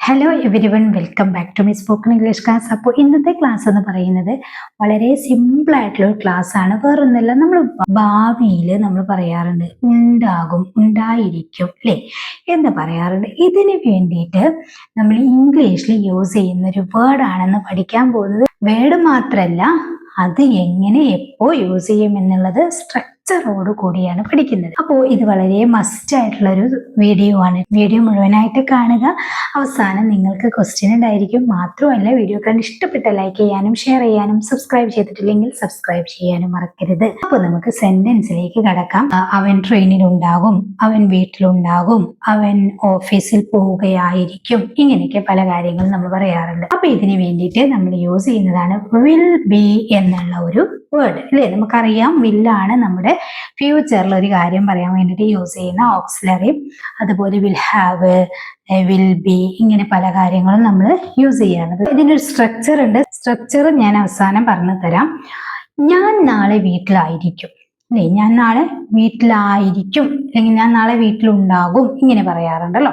Hello everyone, welcome back to my spoken English class. അപ്പോൾ ഇന്നത്തെ class എന്ന് പറയുന്നത് വളരെ സിമ്പിൾ ആയിട്ടുള്ള ഒരു ക്ലാസ് ആണ്. വേറൊന്നുമില്ല, നമ്മൾ ഭാവിയിൽ നമ്മൾ പറയാറുണ്ട് ഉണ്ടാകും, ഉണ്ടായിരിക്കും, അല്ലേ എന്ന് പറയാറുണ്ട്. ഇതിന് വേണ്ടിയിട്ട് നമ്മൾ ഇംഗ്ലീഷിൽ യൂസ് ചെയ്യുന്ന ഒരു വേർഡ് ആണെന്ന് പഠിക്കാൻ പോകുന്നത്. വേർഡ് മാത്രമല്ല, അത് എങ്ങനെ എപ്പോ യൂസ് ചെയ്യും എന്നുള്ളത് സ്ട്രക്ചറോട് കൂടിയാണ് പഠിക്കുന്നത്. അപ്പോൾ ഇത് വളരെ മസ്റ്റ് ആയിട്ടുള്ള ഒരു വീഡിയോ ആണ്. വീഡിയോ മുഴുവനായിട്ട് കാണുക. അവസാനം നിങ്ങൾക്ക് ക്വസ്റ്റ്യൻ ഉണ്ടായിരിക്കും. മാത്രമല്ല, വീഡിയോ കണ്ട് ഇഷ്ടപ്പെട്ട ലൈക്ക് ചെയ്യാനും ഷെയർ ചെയ്യാനും സബ്സ്ക്രൈബ് ചെയ്തിട്ടില്ലെങ്കിൽ സബ്സ്ക്രൈബ് ചെയ്യാനും മറക്കരുത്. അപ്പോൾ നമുക്ക് സെന്റൻസിലേക്ക് കടക്കാം. അവൻ ട്രെയിനിലുണ്ടാകും, അവൻ വീട്ടിലുണ്ടാകും, അവൻ ഓഫീസിൽ പോവുകയായിരിക്കും, ഇങ്ങനെയൊക്കെ പല കാര്യങ്ങളും നമ്മൾ പറയാറുണ്ട്. അപ്പൊ ഇതിന് വേണ്ടിയിട്ട് നമ്മൾ യൂസ് ചെയ്യുന്നതാണ് വിൽ ബി എന്നുള്ള ഒരു വേർഡ്, അല്ലേ? നമുക്കറിയാം, വില്ലാണ് നമ്മുടെ ഫ്യൂച്ചറിൽ ഒരു കാര്യം പറയാൻ വേണ്ടിയിട്ട് യൂസ് ചെയ്യുന്ന ഓക്സിലറി. അതുപോലെ വിൽ ഹാവ്, വിൽ ബി, ഇങ്ങനെ പല കാര്യങ്ങളും നമ്മൾ യൂസ് ചെയ്യാറുണ്ട്. ഇതിനൊരു സ്ട്രക്ചർ ഉണ്ട്. സ്ട്രക്ചർ ഞാൻ അവസാനം പറഞ്ഞു തരാം. ഞാൻ നാളെ വീട്ടിലായിരിക്കും, അല്ലേ? ഞാൻ നാളെ വീട്ടിലായിരിക്കും, അല്ലെങ്കിൽ ഞാൻ നാളെ വീട്ടിലുണ്ടാകും, ഇങ്ങനെ പറയാറുണ്ടല്ലോ.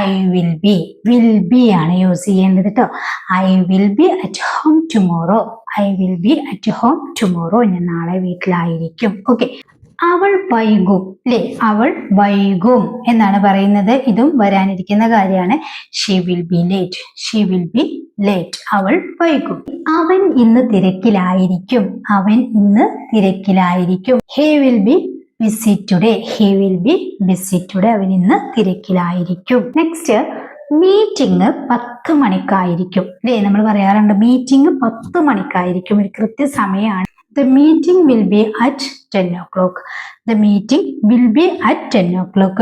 ഐ വിൽ ബി ആണ് യൂസ് ചെയ്യേണ്ടത് കേട്ടോ. I will be at home tomorrow. I will be at home tomorrow. ഞാൻ നാളെ വീട്ടിലായിരിക്കും. ഓക്കെ. അവൾ വൈകും, അല്ലേ? അവൾ വൈകും എന്നാണ് പറയുന്നത്. ഇതും വരാനിരിക്കുന്ന കാര്യമാണ്. She will be late. She will be late. അവൾ വൈകും. അവൻ ഇന്ന് തിരക്കിലായിരിക്കും. അവൻ ഇന്ന് തിരക്കിലായിരിക്കും. He will be busy today. He will be busy today. അവൻ ഇന്ന് തിരക്കിലായിരിക്കും. നെക്സ്റ്റ്, മീറ്റിംഗ് 10 മണിക്കായിരിക്കും, അല്ലേ? നമ്മൾ പറയാറുണ്ട് മീറ്റിംഗ് 10 മണിക്കായിരിക്കും. ഒരു കൃത്യസമയമാണ്. The meeting will be at 10 o'clock. The meeting will be at 10 o'clock.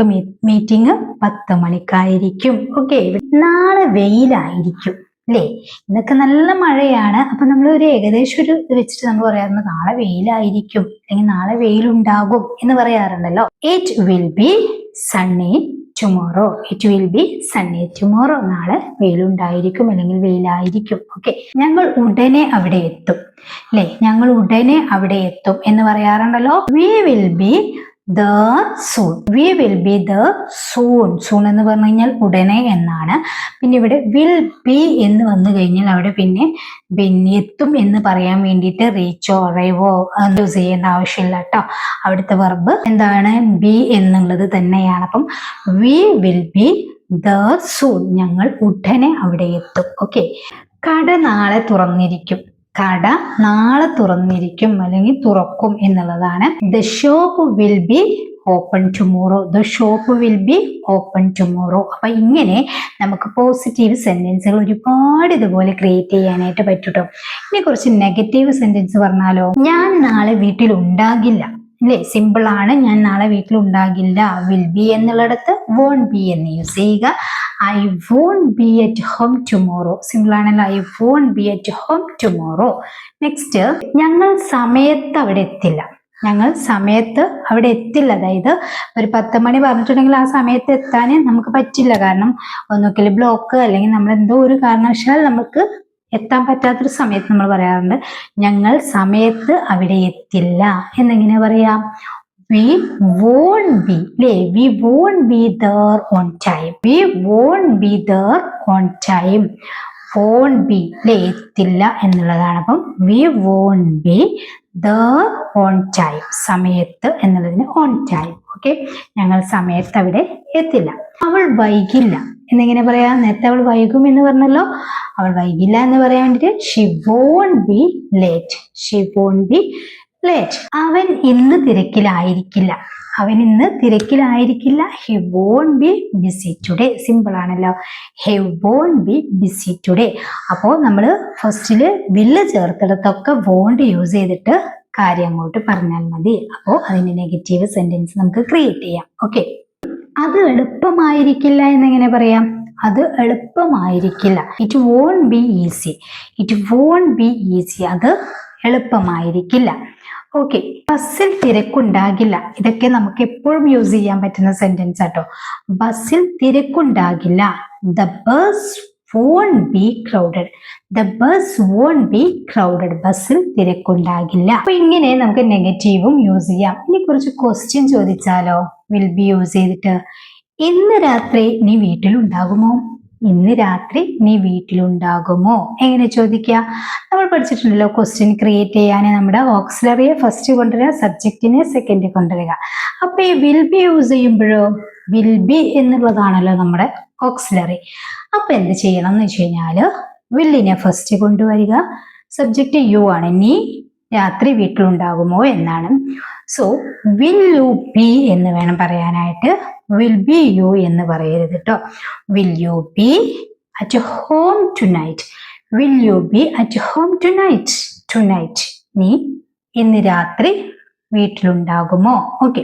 Meeting 10 മണിക്കായിരിക്കും. ഓക്കെ. നാളെ വെയിലായിരിക്കും, അല്ലേ? ഇന്നൊക്കെ നല്ല മഴയാണ്. അപ്പൊ നമ്മൾ ഒരു ഏകദേശം ഒരു ഇത് വെച്ചിട്ട് നമ്മൾ പറയാറുണ്ട് നാളെ വെയിലായിരിക്കും, അല്ലെങ്കിൽ നാളെ വെയിലുണ്ടാകും എന്ന് പറയാറുണ്ടല്ലോ. It will be sunny tomorrow. It will be sunny tomorrow. നാളെ വെയിലുണ്ടായിരിക്കും, അല്ലെങ്കിൽ വെയിലായിരിക്കും. ഓക്കെ. ഞങ്ങൾ ഉടനെ അവിടെ എത്തും, അല്ലേ? ഞങ്ങൾ ഉടനെ അവിടെ എത്തും എന്ന് പറയാറുണ്ടല്ലോ. We will be there soon. We will be there soon. Soon എന്ന് പറഞ്ഞു കഴിഞ്ഞാൽ ഉടനെ എന്നാണ്. പിന്നെ ഇവിടെ will be എന്ന് വന്നു കഴിഞ്ഞാൽ അവിടെ പിന്നെ എത്തും എന്ന് പറയാൻ വേണ്ടിയിട്ട് റീച്ചോ അറൈവോ യൂസ് ചെയ്യേണ്ട ആവശ്യമില്ല കേട്ടോ. അവിടുത്തെ വെർബ് എന്താണ്? be എന്നുള്ളത് തന്നെയാണ്. അപ്പം we will be there soon. ഞങ്ങൾ ഉടനെ അവിടെ എത്തും. ഓക്കെ. കട നാളെ തുറന്നിരിക്കും. കട നാളെ തുറന്നിരിക്കും, അല്ലെങ്കിൽ തുറക്കും എന്നുള്ളതാണ്. The shop will be open tomorrow. The shop will be open tomorrow. അപ്പൊ ഇങ്ങനെ നമുക്ക് പോസിറ്റീവ് സെന്റൻസുകൾ ഒരുപാട് ഇതുപോലെ ക്രിയേറ്റ് ചെയ്യാനായിട്ട് പറ്റൂട്ടോ. ഇനി കുറച്ച് നെഗറ്റീവ് സെന്റൻസ് പറഞ്ഞാലോ. ഞാൻ നാളെ വീട്ടിൽ ഉണ്ടാകില്ല, അല്ലേ? സിമ്പിൾ ആണ്. ഞാൻ നാളെ വീട്ടിലുണ്ടാകില്ല. വിൽ ബി എന്നുള്ളിടത്ത് വോണ്ട് ബി എന്ന് യൂസ് ചെയ്യുക. I won't be at home tomorrow. Simple ആണല്ലോ. I won't be at home tomorrow. Next, ഞങ്ങൾ സമയത്ത് അവിടെ എത്തില്ല. ഞങ്ങൾ സമയത്ത് അവിടെ എത്തില്ല. അതായത് ഒരു 10 മണി പറഞ്ഞിട്ടുണ്ടെങ്കിൽ ആ സമയത്ത് എത്താൻ നമുക്ക് പറ്റില്ല. കാരണം ഒന്നുകിൽ ബ്ലോക്ക്, അല്ലെങ്കിൽ നമ്മൾ എന്തോ ഒരു കാരണവശാൽ നമുക്ക് എത്താൻ പറ്റാത്തൊരു സമയത്ത് നമ്മൾ പറയാറുണ്ട് ഞങ്ങൾ സമയത്ത് അവിടെ എത്തില്ല എന്നെങ്ങനെ പറയാം? We won't be, അല്ലേ? We won't be there on time. We won't be there on time. Won't be, അല്ലേ? എത്തില്ല എന്നുള്ളതാണ്. അപ്പം we won't be there on time. സമയത്ത് എന്നുള്ളതിന് on time. ഓക്കെ. ഞങ്ങൾ സമയത്ത് അവിടെ എത്തില്ല. അവൾ വൈകില്ല എന്നെങ്ങനെ പറയാ? നേരത്തെ അവൾ വൈകും എന്ന് പറഞ്ഞല്ലോ. അവൾ വൈകില്ല എന്ന് പറയാൻ വേണ്ടിട്ട് she won't be late. She won't be late. അവൻ ഇന്ന് തിരക്കിലായിരിക്കില്ല. അവൻ ഇന്ന് തിരക്കിലായിരിക്കില്ല. He won't be busy today. Simple ആണല്ലോ. He won't be busy today. അപ്പോൾ നമ്മൾ ഫസ്റ്റില് വില്ല് ചേർത്തിടത്തൊക്കെ won't യൂസ് ചെയ്തിട്ട് കാര്യം അങ്ങോട്ട് പറഞ്ഞാൽ മതി. അപ്പോൾ അതിന്റെ നെഗറ്റീവ് സെന്റൻസ് നമുക്ക് ക്രിയേറ്റ് ചെയ്യാം. ഓക്കെ. അത് എളുപ്പമായിരിക്കില്ല എന്നെങ്ങനെ പറയാം? അത് എളുപ്പമായിരിക്കില്ല. It won't be easy. It won't be easy. അത് എളുപ്പമായിരിക്കില്ല. ഓക്കെ. ബസ്സിൽ തിരക്കുണ്ടാകില്ല. ഇതൊക്കെ നമുക്ക് എപ്പോഴും യൂസ് ചെയ്യാൻ പറ്റുന്ന സെന്റൻസ് ആട്ടോ. ബസ്സിൽ തിരക്കുണ്ടാകില്ല. The bus won't be crowded. The bus won't be crowded. ബസ്സിൽ തിരക്കുണ്ടാകില്ല. അപ്പൊ ഇങ്ങനെ നമുക്ക് നെഗറ്റീവും യൂസ് ചെയ്യാം. ഇനി കുറച്ച് ക്വസ്റ്റ്യൻ ചോദിച്ചാലോ വിൽ ബി യൂസ് ചെയ്തിട്ട്. ഇന്ന് രാത്രി നീ വീട്ടിലുണ്ടാകുമോ? ഇന്ന് രാത്രി നീ വീട്ടിലുണ്ടാകുമോ? എങ്ങനെ ചോദിക്കുക? നമ്മൾ പഠിച്ചിട്ടുണ്ടല്ലോ ക്വസ്റ്റ്യൻ ക്രിയേറ്റ് ചെയ്യാൻ നമ്മുടെ ഓക്സിലറിയെ ഫസ്റ്റ് കൊണ്ടുവരിക, സബ്ജക്റ്റിനെ സെക്കൻഡ് കൊണ്ടുവരിക. അപ്പൊ ഈ വിൽ ബി യൂസ് ചെയ്യുമ്പോഴോ വിൽ ബി എന്നുള്ളതാണല്ലോ നമ്മുടെ ഓക്സിലറി. അപ്പൊ എന്ത് ചെയ്യണം എന്ന് വെച്ച് കഴിഞ്ഞാല് വില്ലിനെ ഫസ്റ്റ് കൊണ്ടുവരിക, സബ്ജക്റ്റ് യു ആണ്, നീ രാത്രി വീട്ടിലുണ്ടാകുമോ എന്നാണ്. സോ വിൽ യു ബി എന്ന് വേണം പറയാനായിട്ട്, വിൽ ബി യു എന്ന് പറയരുത് കേട്ടോ. Will you B at home tonight, will you B at home tonight, tonight നീ ഇന്ന് രാത്രി വീട്ടിലുണ്ടാകുമോ? ഓക്കെ.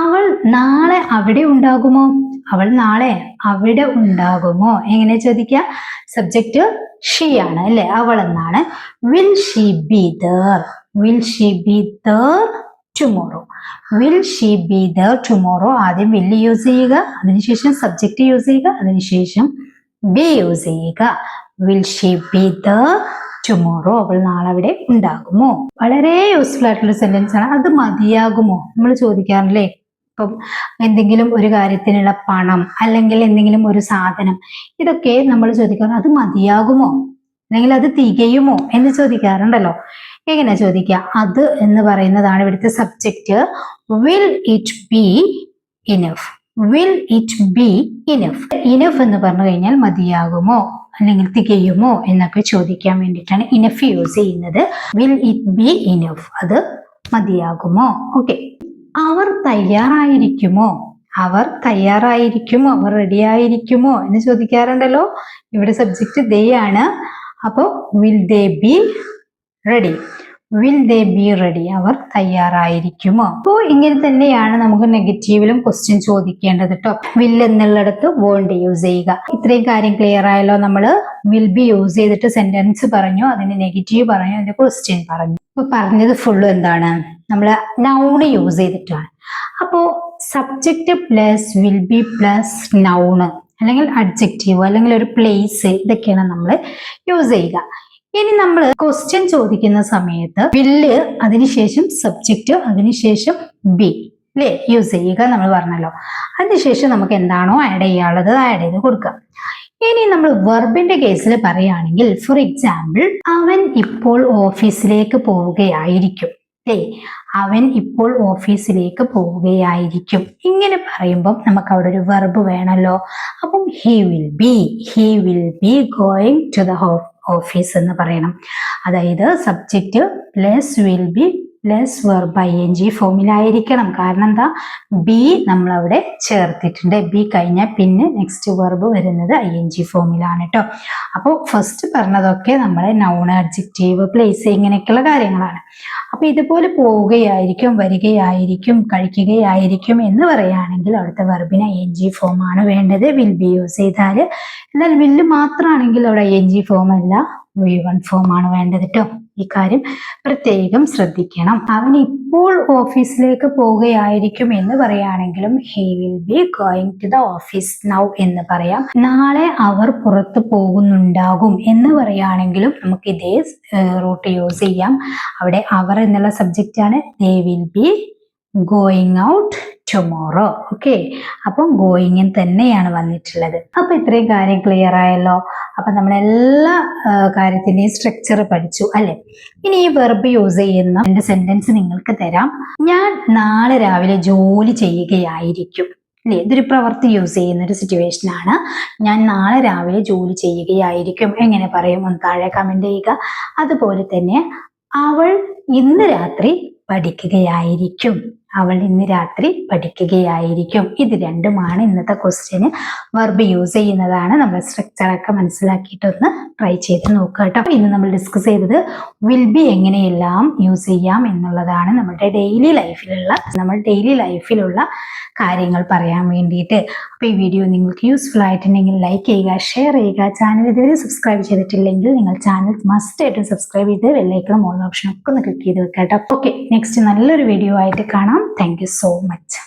അവൾ നാളെ അവിടെ ഉണ്ടാകുമോ? അവൾ നാളെ അവിടെ ഉണ്ടാകുമോ? എങ്ങനെ ചോദിക്കുക? സബ്ജക്റ്റ് ഷീ ആണ് അല്ലെ, അവൾ എന്നാണ്. Will she be there, will she be there tomorrow, will she be there tomorrow. ആദ്യം വിൽ യൂസ് ചെയ്യുക, അതിനുശേഷം സബ്ജക്റ്റ് യൂസ് ചെയ്യുക, അതിനുശേഷം ബി യൂസ് ചെയ്യുക. Will she be there tomorrow, അവൾ നാളെ അവിടെ ഉണ്ടാകുമോ? വളരെ യൂസ്ഫുൾ ആയിട്ടുള്ള സെന്റൻസ് ആണ്. അത് മതിയാകുമോ നമ്മൾ ചോദിക്കാറില്ലേ? ഇപ്പം എന്തെങ്കിലും ഒരു കാര്യത്തിനുള്ള പണം അല്ലെങ്കിൽ എന്തെങ്കിലും ഒരു സാധനം, ഇതൊക്കെ നമ്മൾ ചോദിക്കാറ് അത് മതിയാകുമോ അല്ലെങ്കിൽ അത് തികയുമോ എന്ന് ചോദിക്കാറുണ്ടല്ലോ. എങ്ങനെ ചോദിക്കുക? അത് എന്ന് പറയുന്നതാണ് ഇവിടുത്തെ subject. Will it be enough, will it be enough. Enough എന്ന് പറഞ്ഞു കഴിഞ്ഞാൽ മതിയാകുമോ അല്ലെങ്കിൽ തികയുമോ എന്നൊക്കെ ചോദിക്കാൻ വേണ്ടിയിട്ടാണ് ഇനഫ് യൂസ് ചെയ്യുന്നത്. വിൽ ഇറ്റ് ബി ഇനഫ്, അത് മതിയാകുമോ? ഓക്കെ. അവർ തയ്യാറായിരിക്കുമോ, അവർ തയ്യാറായിരിക്കുമോ, അവർ റെഡി ആയിരിക്കുമോ എന്ന് ചോദിക്കാറുണ്ടല്ലോ. ഇവിടെ സബ്ജക്റ്റ് ദേ ആണ്. അപ്പോ will they be ready, will they be ready, അവർ തയ്യാറായിരിക്കുമോ? അപ്പോ ഇങ്ങനെ തന്നെയാണ് നമുക്ക് നെഗറ്റീവിലും ക്വസ്റ്റ്യൻ ചോദിക്കേണ്ടത് കേട്ടോ. വിൽ എന്നുള്ളിടത്ത് വോണ്ട് യൂസ് ചെയ്യുക. ഇത്രയും കാര്യം ക്ലിയർ ആയല്ലോ. നമ്മള് വിൽ ബി യൂസ് ചെയ്തിട്ട് സെന്റൻസ് പറഞ്ഞു, അതിന്റെ നെഗറ്റീവ് പറഞ്ഞു, അതിന്റെ ക്വസ്റ്റ്യൻ പറഞ്ഞു. അപ്പൊ പറഞ്ഞത് ഫുള്ളും എന്താണ്? നമ്മള് നൗണ് യൂസ് ചെയ്തിട്ടാണ്. അപ്പോ subject plus will be plus noun അല്ലെങ്കിൽ അഡ്ജക്റ്റീവ് അല്ലെങ്കിൽ ഒരു പ്ലേസ്, ഇതൊക്കെയാണ് നമ്മൾ യൂസ് ചെയ്യുക. ഇനി നമ്മൾ ക്വസ്റ്റ്യൻ ചോദിക്കുന്ന സമയത്ത് വില്ല്, അതിനുശേഷം സബ്ജക്റ്റ്, അതിനുശേഷം ബി അല്ലേ യൂസ് ചെയ്യുക നമ്മൾ പറഞ്ഞല്ലോ. അതിനുശേഷം നമുക്ക് എന്താണോ ആഡ് ചെയ്യാനുള്ളത് ആഡ് ചെയ്ത് കൊടുക്കാം. ഇനി നമ്മൾ വെർബിന്റെ കേസിൽ പറയുകയാണെങ്കിൽ, ഫോർ എക്സാമ്പിൾ, അവൻ ഇപ്പോൾ ഓഫീസിലേക്ക് പോവുകയായിരിക്കും അല്ലേ, അവൻ ഇപ്പോൾ ഓഫീസിലേക്ക് പോവുകയായിരിക്കും. ഇങ്ങനെ പറയുമ്പോൾ നമുക്ക് അവിടെ ഒരു വെർബ് വേണമല്ലോ. അപ്പം he will be going to the office എന്ന് പറയണം. അതായത് subject plus will be plus verb ING ഫോമിലായിരിക്കണം. കാരണം എന്താ? ബി നമ്മളവിടെ ചേർത്തിട്ടുണ്ട്. ബി കഴിഞ്ഞാൽ പിന്നെ നെക്സ്റ്റ് വെർബ് വരുന്നത് ING ഫോമിലാണ് കേട്ടോ. അപ്പോൾ ഫസ്റ്റ് പറഞ്ഞതൊക്കെ നമ്മളെ നൗൺ, അഡ്ജക്റ്റീവ്, പ്ലേസ് ഇങ്ങനെയൊക്കെയുള്ള കാര്യങ്ങളാണ്. അപ്പൊ ഇതുപോലെ പോവുകയായിരിക്കും, വരികയായിരിക്കും, കഴിക്കുകയായിരിക്കും എന്ന് പറയുകയാണെങ്കിൽ അവിടുത്തെ വെർബിന് ING ഫോം ആണ് വേണ്ടത് വിൽ ബി യൂസ് ചെയ്താൽ. എന്നാൽ വില്ല് മാത്രമാണെങ്കിൽ അവിടെ ING ഫോം അല്ല, V1 ഫോം ആണ് വേണ്ടത് കേട്ടോ. ഈ കാര്യം പ്രത്യേകം ശ്രദ്ധിക്കണം. അവൻ ഇപ്പോൾ ഓഫീസിലേക്ക് പോവുകയായിരിക്കും എന്ന് പറയുകയാണെങ്കിലും he will be going to the office now എന്ന് പറയാം. നാളെ അവർ പുറത്തു പോകുന്നുണ്ടാകും എന്ന് പറയുകയാണെങ്കിലും നമുക്ക് ഇതേ റൂട്ട് യൂസ് ചെയ്യാം. അവിടെ അവർ എന്നുള്ള സബ്ജക്റ്റ് ആണ്. They will be going out tomorrow. Okay, അപ്പം ഗോയിങ് തന്നെയാണ് വന്നിട്ടുള്ളത്. അപ്പൊ ഇത്രയും കാര്യം ക്ലിയർ ആയല്ലോ. അപ്പൊ നമ്മളെല്ലാ കാര്യത്തിന്റെയും സ്ട്രക്ചർ പഠിച്ചു അല്ലെ. ഇനി ഈ വെർബ് യൂസ് ചെയ്യുന്ന എന്റെ സെന്റൻസ് നിങ്ങൾക്ക് തരാം. ഞാൻ നാളെ രാവിലെ ജോലി ചെയ്യുകയായിരിക്കും അല്ലെ, ഇതൊരു പ്രവൃത്തി യൂസ് ചെയ്യുന്ന ഒരു സിറ്റുവേഷൻ ആണ്. ഞാൻ നാളെ രാവിലെ ജോലി ചെയ്യുകയായിരിക്കും എങ്ങനെ പറയും ഒന്ന് താഴെ കമന്റ് ചെയ്യുക. അതുപോലെ തന്നെ അവൾ ഇന്ന് രാത്രി പഠിക്കുകയായിരിക്കും, അവൾ ഇന്ന് രാത്രി പഠിക്കുകയായിരിക്കും. ഇത് രണ്ടുമാണ് ഇന്നത്തെ ക്വസ്റ്റ്യന്. വെർബ് യൂസ് ചെയ്യുന്നതാണ്. നമ്മൾ സ്ട്രക്ചറൊക്കെ മനസ്സിലാക്കിയിട്ടൊന്ന് ട്രൈ ചെയ്ത് നോക്കുക കേട്ടോ. ഇന്ന് നമ്മൾ ഡിസ്കസ് ചെയ്തത് വിൽ ബി എങ്ങനെയെല്ലാം യൂസ് ചെയ്യാം എന്നുള്ളതാണ്. നമ്മുടെ ഡെയിലി ലൈഫിലുള്ള കാര്യങ്ങൾ പറയാൻ വേണ്ടിയിട്ട്. അപ്പോൾ ഈ വീഡിയോ നിങ്ങൾക്ക് യൂസ്ഫുൾ ആയിട്ടുണ്ടെങ്കിൽ ലൈക്ക് ചെയ്യുക, ഷെയർ ചെയ്യുക. ചാനൽ ഇതുവരെ സബ്സ്ക്രൈബ് ചെയ്തിട്ടില്ലെങ്കിൽ നിങ്ങൾ ചാനൽ മസ്റ്റ് ആയിട്ടും സബ്സ്ക്രൈബ് ചെയ്ത് ബെല്ലൈക്കണും ഓൾ ഓപ്ഷൻ ഒക്കെ ഒന്ന് ക്ലിക്ക് ചെയ്ത് വെക്കാം കേട്ടോ. ഓക്കെ, നെക്സ്റ്റ് നല്ലൊരു വീഡിയോ ആയിട്ട് കാണാം. Thank you so much.